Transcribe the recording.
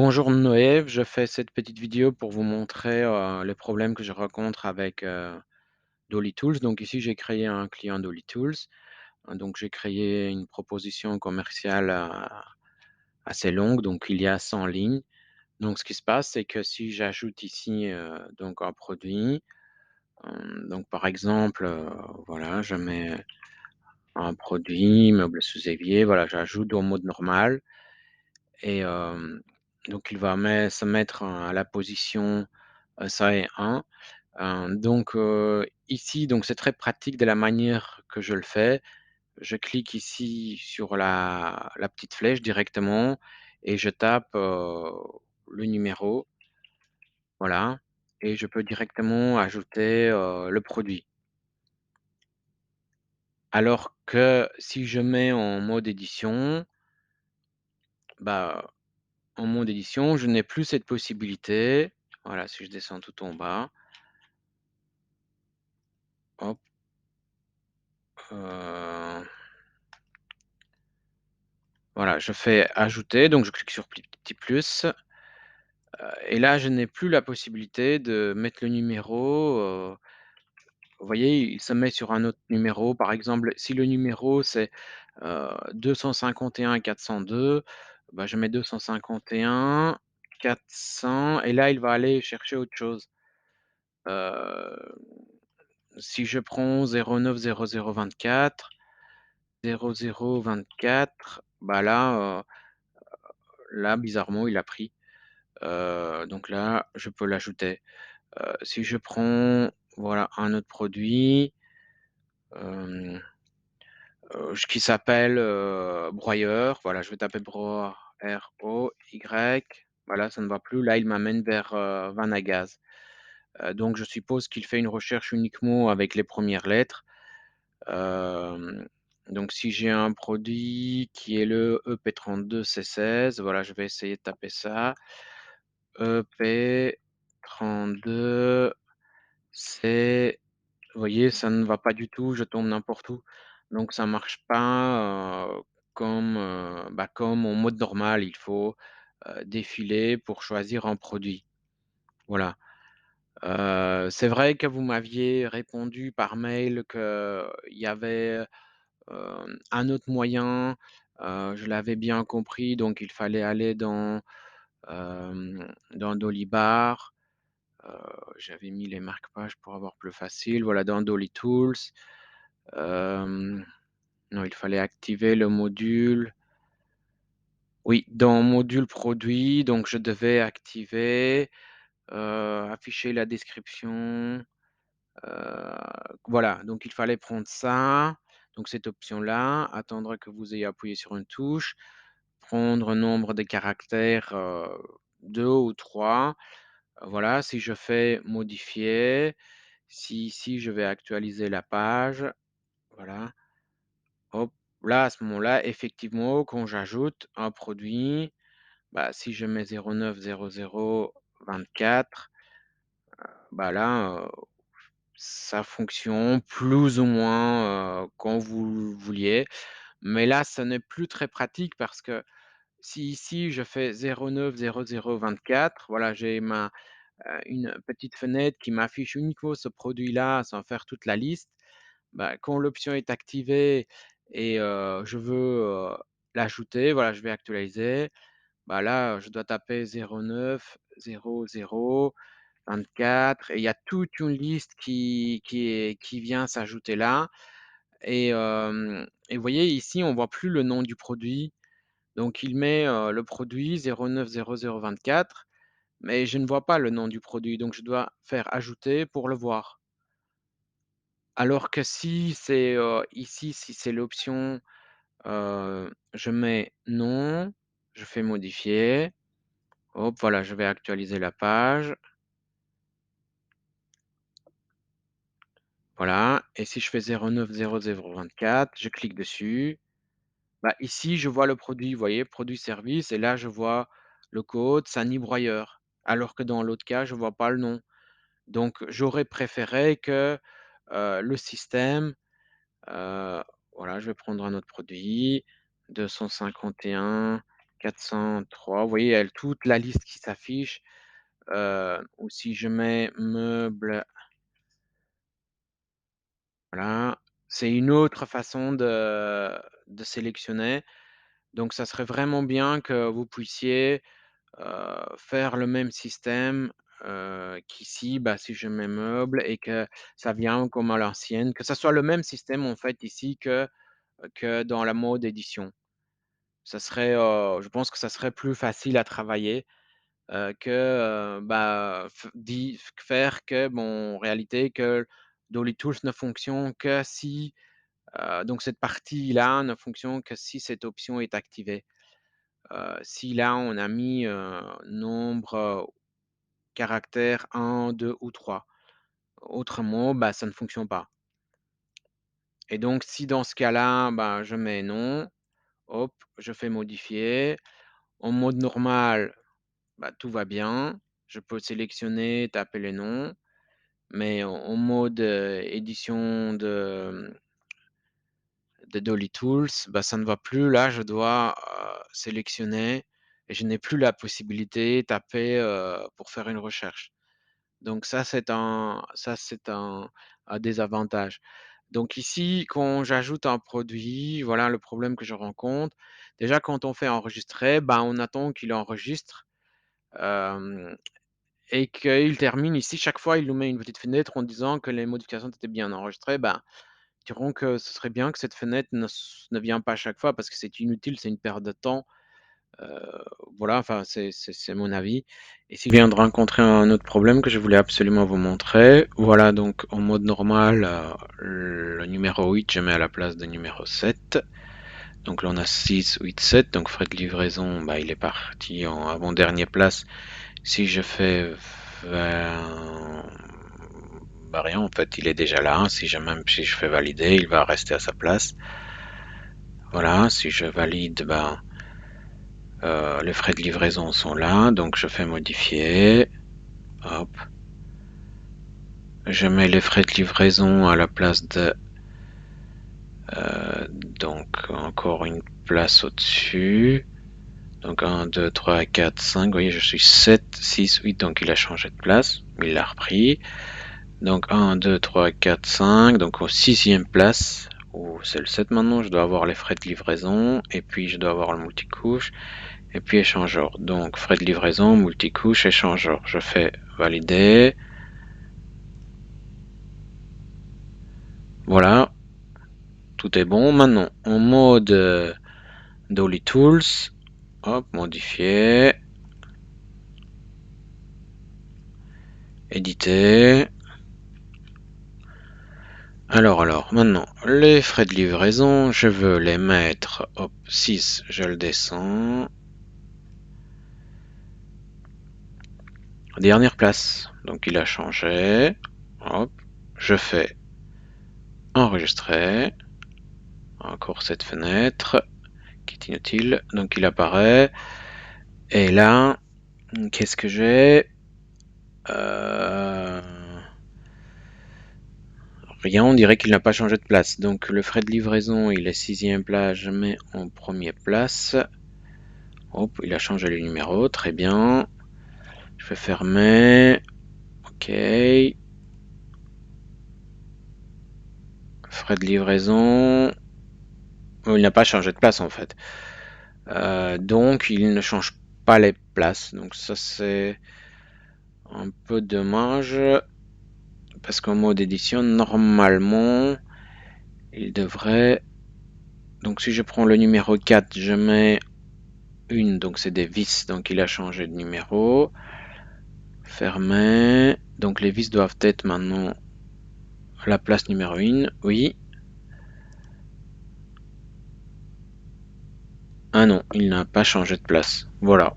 Bonjour Noé, je fais cette petite vidéo pour vous montrer les problèmes que je rencontre avec Dolly Tools. Donc ici, j'ai créé un client Dolly Tools. Donc j'ai créé une proposition commerciale assez longue, donc il y a 100 lignes. Donc ce qui se passe, c'est que si j'ajoute ici donc un produit, donc par exemple, voilà, je mets un produit, meuble sous évier, voilà, j'ajoute au mode normal et donc il va se mettre à la position ça est un. Donc ici, donc c'est très pratique de la manière que je le fais. Je clique ici sur la petite flèche directement et je tape, le numéro, voilà, et je peux directement ajouter, le produit. Alors que si je mets en mode édition, bah, en mode édition, je n'ai plus cette possibilité. Voilà, si je descends tout en bas, hop, heu voilà, je fais ajouter, donc je clique sur petit plus, et là, je n'ai plus la possibilité de mettre le numéro, vous voyez, il se met sur un autre numéro. Par exemple, si le numéro c'est, 251 402, bah, je mets 251 400 et là, il va aller chercher autre chose. Si je prends 09 00 24, 00 24, bah, là, bizarrement, il a pris. Donc là, je peux l'ajouter. Si je prends, voilà, un autre produit, hem, qui s'appelle, broyeur, voilà, je vais taper R-O-Y, voilà, ça ne va plus. Là, il m'amène vers, Van à gaz. Donc je suppose qu'il fait une recherche uniquement avec les premières lettres. Hem, donc si j'ai un produit qui est le EP32C16, voilà, je vais essayer de taper ça. EP32, c'est vous voyez, ça ne va pas du tout, je tombe n'importe où. Donc ça marche pas, comme en mode normal. Il faut, défiler pour choisir un produit. Voilà. C'est vrai que vous m'aviez répondu par mail qu'il y avait, un autre moyen, je l'avais bien compris, donc il fallait aller dans Dolibar. J'avais mis les marque-pages pour avoir plus facile. Voilà, dans Dolly Tools. Hem, non, il fallait activer le module. Oui, dans module produit, donc je devais activer, afficher la description, heu, voilà, donc il fallait prendre ça, donc cette option-là, attendre que vous ayez appuyé sur une touche, prendre nombre de caractères, 2 ou 3. Voilà, si je fais modifier, si ici je vais actualiser la page, voilà, hop, là, à ce moment-là, effectivement, quand j'ajoute un produit, bah, si je mets 09 00 24, bah, là, ça fonctionne plus ou moins, quand vous le vouliez. Mais là, ce n'est plus très pratique parce que si ici je fais 09 00 24, voilà, j'ai une petite fenêtre qui m'affiche uniquement ce produit-là sans faire toute la liste. Bah, quand l'option est activée et je veux, l'ajouter, voilà, je vais actualiser. Bah, là, je dois taper 09 00 24 et il y a toute une liste qui vient s'ajouter là et vous voyez ici, on voit plus le nom du produit. Donc il met, le produit 09 00 24, mais je ne vois pas le nom du produit, donc je dois faire ajouter pour le voir. Alors que si c'est, ici, si c'est l'option, je mets non, je fais modifier, hop, voilà, je vais actualiser la page, voilà, et si je fais 09 00 24, je clique dessus, bah, ici, je vois le produit, vous voyez? Produit service et là, je vois le code Sani Broyeur, alors que dans l'autre cas, je vois pas le nom. Donc j'aurais préféré que, le système, heu, voilà, je vais prendre un autre produit, 251. 403. Vous voyez, il y a toute la liste qui s'affiche. Ou si je mets meubles, voilà, c'est une autre façon de sélectionner. Donc ça serait vraiment bien que vous puissiez, faire le même système, qu'ici, bah, si je mets meubles et que ça vient comme à l'ancienne, que ça soit le même système en fait ici que dans la mode édition. Ça serait, je pense que ça serait plus facile à travailler, bah, faire que bon, en réalité que Dolly Tools ne fonctionne que si, donc cette partie-là ne fonctionne que si cette option est activée. Si là on a mis, nombre, caractère 1, 2 ou 3. Autrement, bah, ça ne fonctionne pas. Et donc si dans ce cas-là, bah, je mets non, hop, je fais modifier. En mode normal, bah, tout va bien. Je peux sélectionner, taper les noms, mais en mode, édition de Dolly Tools, bah, ça ne va plus. Là, je dois, sélectionner et je n'ai plus la possibilité taper, pour faire une recherche. Donc ça c'est un désavantage. Donc ici, quand j'ajoute un produit, voilà le problème que je rencontre. Déjà quand on fait enregistrer, ben, on attend qu'il enregistre, hem et qu'il termine ici. Chaque fois, il nous met une petite fenêtre en disant que les modifications étaient bien enregistrées. Ben, dirons que ce serait bien que cette fenêtre ne vient pas à chaque fois parce que c'est inutile, c'est une perte de temps. Heu, voilà, enfin, c'est mon avis. Et si je viens de rencontrer un autre problème que je voulais absolument vous montrer. Voilà, donc en mode normal, le numéro 8, je mets à la place de numéro 7. Donc là, on a 6, 8, 7. Donc frais de livraison, bah, il est parti en avant-dernière place. Si je fais 20, bah rien, en fait, il est déjà là. Même si je fais valider, il va rester à sa place. Voilà, si je valide, ben, les frais de livraison sont là, donc je fais modifier. Hop. Je mets les frais de livraison à la place de... donc encore une place au-dessus. Donc 1, 2, 3, 4, 5. Vous voyez, je suis 7, 6, 8. Donc il a changé de place. Il l'a repris. Donc 1, 2, 3, 4, 5. Donc au sixième place. Ou c'est le 7 maintenant. Je dois avoir les frais de livraison. Et puis je dois avoir le multicouche. Et puis échangeur. Donc frais de livraison, multicouche, échangeur. Je fais valider. Voilà. Tout est bon. Maintenant, en mode Dolly Tools. Hop, modifier. Éditer. Alors, maintenant, les frais de livraison, je veux les mettre, hop, 6, je le descends. Dernière place, donc il a changé. Hop, je fais enregistrer. Encore cette fenêtre qui est inutile, donc il apparaît. Et là, qu'est-ce que j'ai? Rien, on dirait qu'il n'a pas changé de place. Donc le frais de livraison, il est sixième place, je mets en première place. Hop, il a changé le numéro, très bien. Je vais fermer. Ok. Frais de livraison. Oh, il n'a pas changé de place en fait. Donc il ne change pas les places. Donc ça c'est un peu dommage. Parce qu'en mode édition, normalement, il devrait... Donc si je prends le numéro 4, je mets une, donc c'est des vis, donc il a changé de numéro. Fermer. Donc les vis doivent être maintenant à la place numéro 1. Oui. Ah non, il n'a pas changé de place. Voilà.